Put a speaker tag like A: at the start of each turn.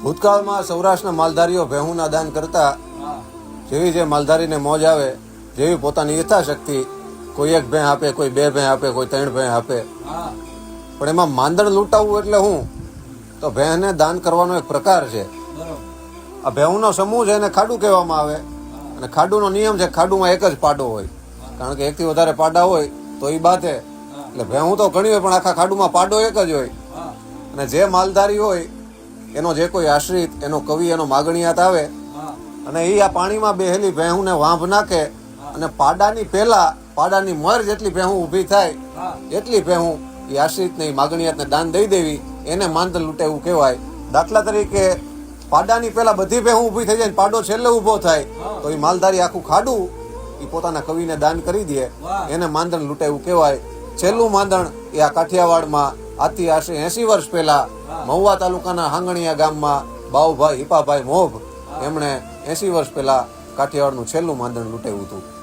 A: ભૂતકાળમાં સૌરાષ્ટ્રના માલધારીઓ ભેહુંના દાન કરતા જેવી જે માલધારીને મોજ આવે, જેવી પોતાની યથાશક્તિ, કોઈ એક ભેં આપે, કોઈ બે ભેં આપે, કોઈ 3 ભેં આપે. પણ એમાં માંદણ લૂંટાવવું એટલે હું તો ભેંને દાન કરવાનો એક પ્રકાર છે. આ ભેહુંનો સમૂહ છે એને ખાડું કહેવામાં આવે. અને ખાડુનો નિયમ છે, ખાડુમાં એક જ પાડો હોય, કારણ કે એકથી વધારે પાડા હોય તો એ બાધે. એટલે ભેહું તો ઘણી હોય પણ આખા ખાડુમાં પાડો એક જ હોય. અને જે માલધારી હોય એનો જે કોઈ આશ્રિત, એનો કવિ, એનો માગણીયાત આવે અને એ આ પાણીમાં બેહેલી ભેહુંને વાંભ નાખે અને પાડાની પહેલા પાડાની મર જેટલી ભેહું ઊભી થાય એટલી ભેહું એ આશ્રિતને, એ માગણીયાતને દાન દઈ દેવી, એને માંદણ લૂંટે એવું કહેવાય. દાખલા તરીકે પાડાની પહેલા બધી ભેહું ઊભી થઈ જાય ને પાડો છેલ્લે ઊભો થાય તો એ માલધારી આખું ખાડું એ પોતાના કવિને દાન કરી દે, એને માંદણ લૂંટે એવું કહેવાય. છેલ્લું માંદણ એ આ કાઠિયાવાડમાં આથી આશરે 80 વર્ષ પહેલા મહુવા તાલુકાના હાંગણીયા ગામમાં બાઉભાઈ હિપાભાઈ મોભ એમણે 80 વર્ષ પહેલા કાઠિયાવાડનું છેલ્લું માંદણ લૂંટાવ્યું હતું.